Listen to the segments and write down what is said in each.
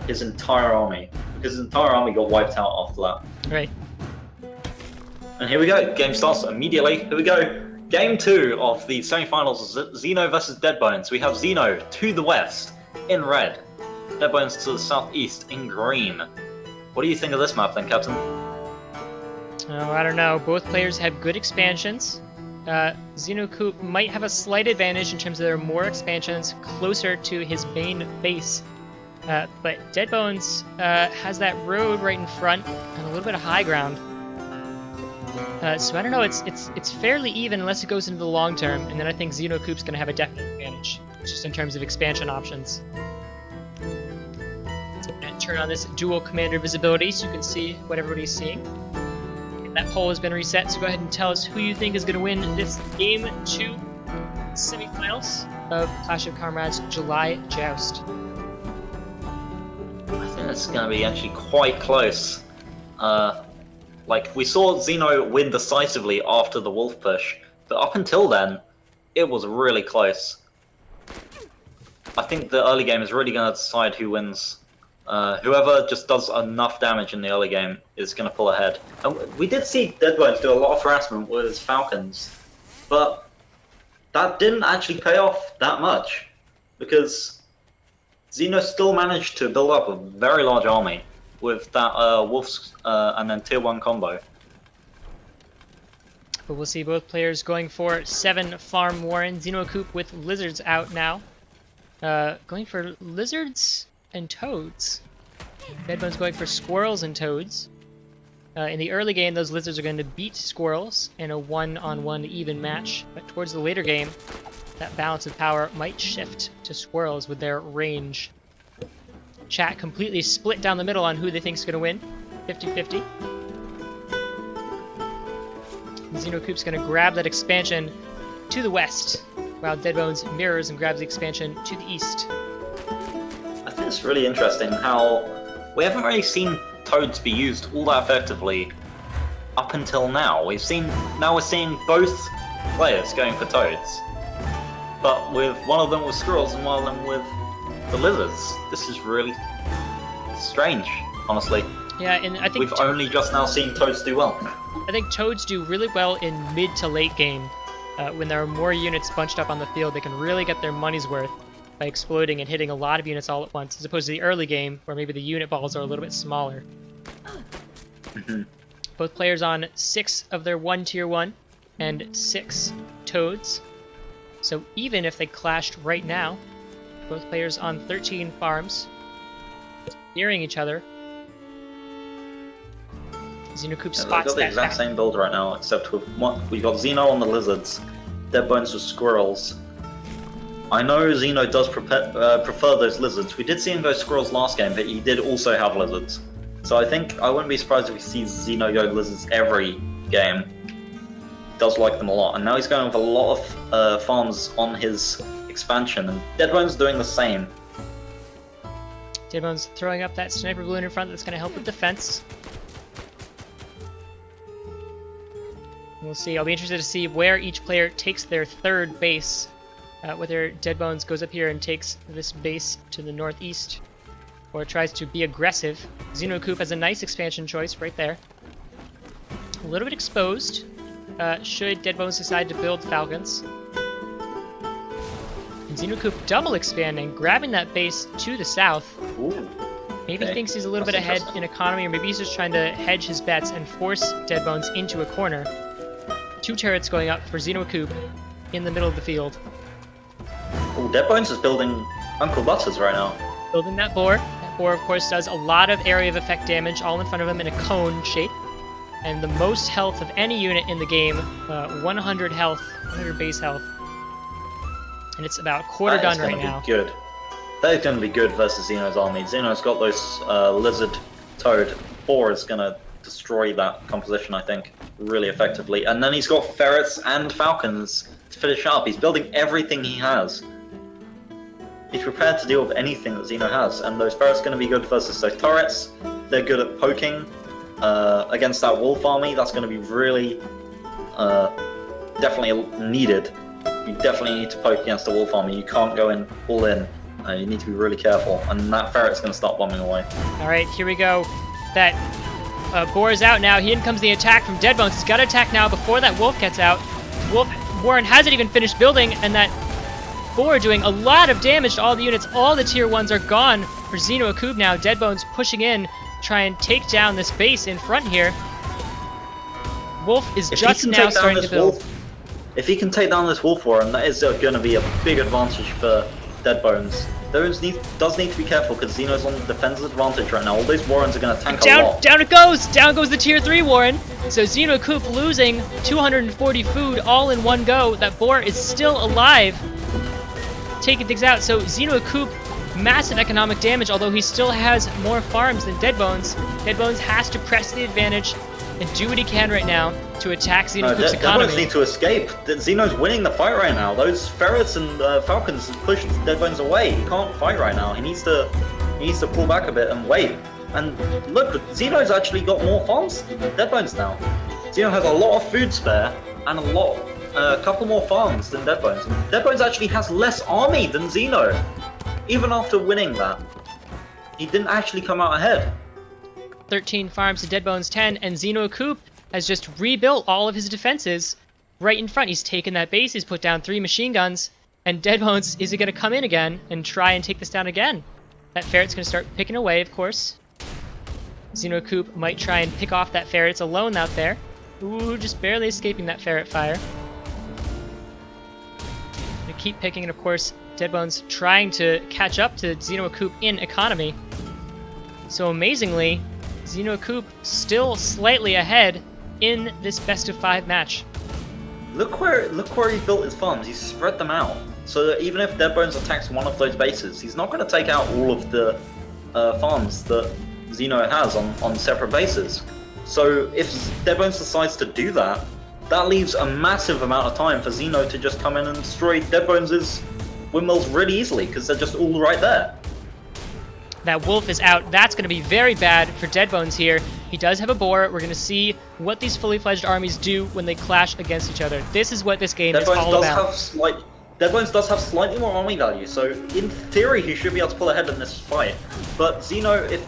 his entire army, because his entire army got wiped out after that. Right. And here we go. Game starts immediately. Here we go. Game 2 of the semi-finals, Zeno versus Deadbones. We have Zeno to the west in red, Deadbones to the southeast in green. What do you think of this map then, Captain? Oh, I don't know. Both players have good expansions. ZenoAkoop might have a slight advantage in terms of there are more expansions closer to his main base. But Deadbones has that road right in front and a little bit of high ground. So I don't know, it's fairly even unless it goes into the long term, and then I think ZenoAkoop's going to have a definite advantage, just in terms of expansion options. So I'm going to turn on this dual commander visibility so you can see what everybody's seeing. And that poll has been reset, so go ahead and tell us who you think is going to win this Game 2 semifinals of Clash of Comrades July Joust. I think it's going to be actually quite close. Like, we saw Zeno win decisively after the wolf push, but up until then, it was really close. I think the early game is really going to decide who wins. Whoever just does enough damage in the early game is going to pull ahead. And we did see Deadbones do a lot of harassment with his Falcons, but that didn't actually pay off that much, because Zeno still managed to build up a very large army with that Wolves and then Tier 1 combo. But we'll see both players going for 7 Farm Warren. ZenoAkoop with Lizards out now. Going for Lizards and Toads. Deadbones going for Squirrels and Toads. In the early game, those Lizards are going to beat Squirrels in a 1-on-1 even match. But towards the later game, that balance of power might shift to Squirrels with their range. Chat completely split down the middle on who they think is going to win. 50-50. ZenoAkoop's going to grab that expansion to the west, while Deadbones mirrors and grabs the expansion to the east. I think it's really interesting how we haven't really seen Toads be used all that effectively up until now. We're seeing both players going for Toads, but with one of them with Squirrels and one of them with the Lizards. This is really strange, honestly. Yeah, and I think we've only just now seen Toads do well. I think Toads do really well in mid to late game. When there are more units bunched up on the field, they can really get their money's worth by exploding and hitting a lot of units all at once, as opposed to the early game, where maybe the unit balls are a little bit smaller. Both players on 6 of their 1 Tier 1 and 6 Toads. So even if they clashed right now, both players on 13 farms, nearing each other. ZenoAkoop spots got the exact same build right now, except with we got Zeno on the Lizards, Deadbones with Squirrels. I know Zeno does prefer those Lizards. We did see him go Squirrels last game, but he did also have Lizards. So I think I wouldn't be surprised if we see Zeno go Lizards every game. He does like them a lot, and now he's going with a lot of farms on his expansion, and Deadbones doing the same. Deadbones throwing up that sniper balloon in front that's going to help with defense. We'll see. I'll be interested to see where each player takes their third base. Whether Deadbones goes up here and takes this base to the northeast, or tries to be aggressive. ZenoAkoop has a nice expansion choice right there. A little bit exposed. Should Deadbones decide to build Falcons. And ZenoAkoop double expanding, grabbing that base to the south. Ooh, maybe he thinks he's a little bit ahead in economy, or maybe he's just trying to hedge his bets and force Deadbones into a corner. 2 turrets going up for ZenoAkoop in the middle of the field. Oh, Deadbones is building Uncle Butters right now. Building that boar. That boar, of course, does a lot of area of effect damage, all in front of him in a cone shape. And the most health of any unit in the game, 100 health, 100 base health. And it's about quarter done right now. Good. That is going to be good versus Zeno's army. Zeno's got those Lizard, Toad. Boar is going to destroy that composition, I think, really effectively. And then he's got Ferrets and Falcons to finish up. He's building everything he has. He's prepared to deal with anything that Zeno has, and those Ferrets are going to be good versus those turrets. They're good at poking against that wolf army. That's going to be really definitely needed. You definitely need to poke against the wolf army. You can't go in all in You need to be really careful, and that ferret's going to start bombing away. All right, here we go. That boar is out now. Here comes the attack from Deadbones. He's got to attack now before that wolf gets out. Warren hasn't even finished building, and that boar doing a lot of damage to all the units. All the tier 1s are gone for ZenoAkoop now. Deadbones pushing in, try and take down this base in front here. Wolf is just now starting to build. If he can take down this wolf Warren, that is going to be a big advantage for Deadbones. Deadbones does need to be careful because Zeno's on the defensive advantage right now. All those Warrens are going to tank a lot. Down it goes! Down goes the tier 3 Warren. So ZenoAkoop losing 240 food all in one go. That boar is still alive, taking things out. So ZenoAkoop, massive economic damage, although he still has more farms than Deadbones. Deadbones has to press the advantage and do what he can right now to attack ZenoAkoop's economy. Deadbones need to escape. Zeno's winning the fight right now. Those ferrets and falcons pushed Deadbones away. He can't fight right now. He needs to pull back a bit and wait. And look, Zeno's actually got more farms than Deadbones now. Zeno has a lot of food spare and a couple more farms than Deadbones. Deadbones actually has less army than Zeno. Even after winning that, he didn't actually come out ahead. 13 farms to Deadbones 10, and ZenoAkoop has just rebuilt all of his defenses right in front. He's taken that base, he's put down 3 machine guns, and Deadbones is going to come in again and try and take this down again. That ferret's going to start picking away, of course. ZenoAkoop might try and pick off that ferret. It's alone out there. Ooh, just barely escaping that ferret fire. Gonna keep picking, and of course, Deadbones trying to catch up to ZenoAkoop in economy. So amazingly, ZenoAkoop still slightly ahead in this best-of-5 match. Look where he built his farms. He's spread them out, so that even if Deadbones attacks one of those bases, he's not going to take out all of the farms that Zeno has on separate bases. So if Deadbones decides to do that, that leaves a massive amount of time for Zeno to just come in and destroy Deadbones' windmills really easily, because they're just all right there. That wolf is out. That's going to be very bad for Deadbones here. He does have a boar. We're going to see what these fully fledged armies do when they clash against each other. This is what this game is all about. Deadbones does have slightly more army value, so in theory he should be able to pull ahead in this fight. But Zeno, if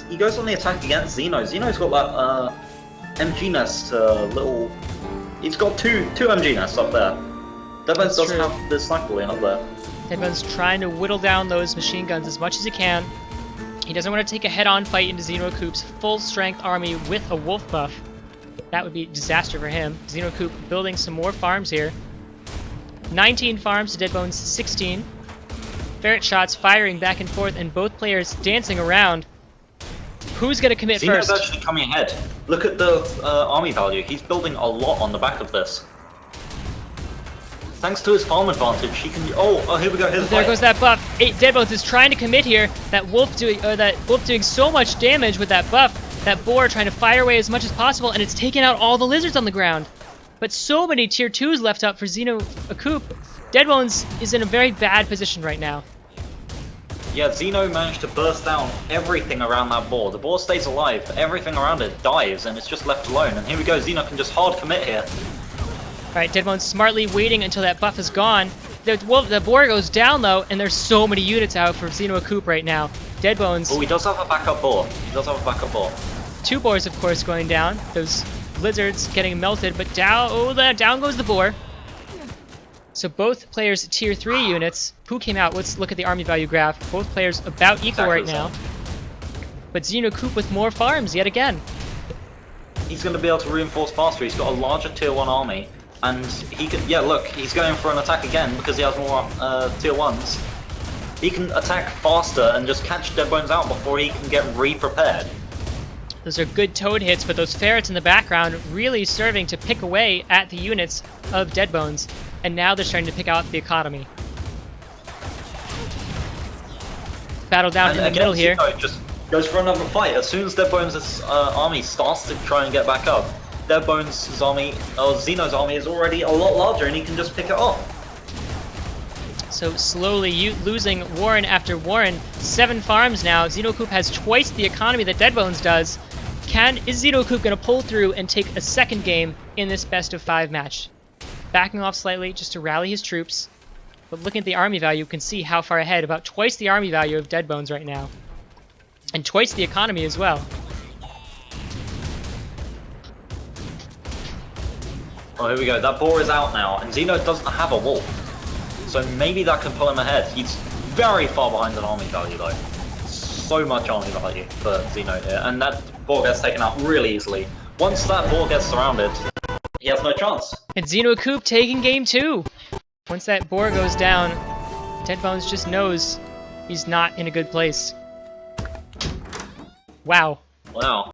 he goes on the attack against Zeno, Zeno's got that MG nest little... He's got two MG nests up there. Deadbones does have the sniper balloon up there. Deadbones trying to whittle down those machine guns as much as he can. He doesn't want to take a head-on fight into ZenoAkoop's full-strength army with a wolf buff. That would be a disaster for him. ZenoAkoop building some more farms here. 19 farms to Deadbones 16. Ferret shots firing back and forth, and both players dancing around. Who's going to commit Zeno's first? Actually coming ahead. Look at the army value. He's building a lot on the back of this. Thanks to his farm advantage, he can. Oh, here we go. Here's the there fight. goes that buff. Deadbones is trying to commit here. That wolf doing so much damage with that buff. That boar trying to fire away as much as possible, and it's taking out all the lizards on the ground. But so many tier 2s left up for ZenoAkoop. Deadbones is in a very bad position right now. Yeah, Zeno managed to burst down everything around that boar. The boar stays alive, but everything around it dies, and it's just left alone. And here we go. Zeno can just hard commit here. Alright, Deadbones smartly waiting until that buff is gone. The boar goes down though, and there's so many units out for ZenoAkoop right now. Deadbones... Oh, he does have a backup boar. He does have a backup boar. 2 boars, of course, going down. Those lizards getting melted, but down goes the boar. So both players tier 3 units. Who came out? Let's look at the army value graph. Both players about equal right now. But ZenoAkoop with more farms yet again. He's going to be able to reinforce faster. He's got a larger tier 1 army. And he can, yeah, look, he's going for an attack again because he has more tier 1s. He can attack faster and just catch Deadbones out before he can get re-prepared. Those are good toad hits, but those ferrets in the background really serving to pick away at the units of Deadbones. And now they're starting to pick out the economy. Battle down in the middle here. Just goes for another fight. As soon as Deadbones' army starts to try and get back up, Deadbones' army, or Zeno's army, is already a lot larger, and he can just pick it off. So slowly losing Warren after Warren. 7 farms now. ZenoAkoop has twice the economy that Deadbones does. Is ZenoAkoop going to pull through and take a second game in this best-of-5 match? Backing off slightly just to rally his troops. But looking at the army value, you can see how far ahead. About twice the army value of Deadbones right now. And twice the economy as well. Oh, here we go. That boar is out now, and Zeno doesn't have a wolf. So maybe that can pull him ahead. He's very far behind an army value, though. So much army value for Zeno here. And that boar gets taken out really easily. Once that boar gets surrounded, he has no chance. And ZenoAkoop taking game 2. Once that boar goes down, Deadbones just knows he's not in a good place. Wow. Wow.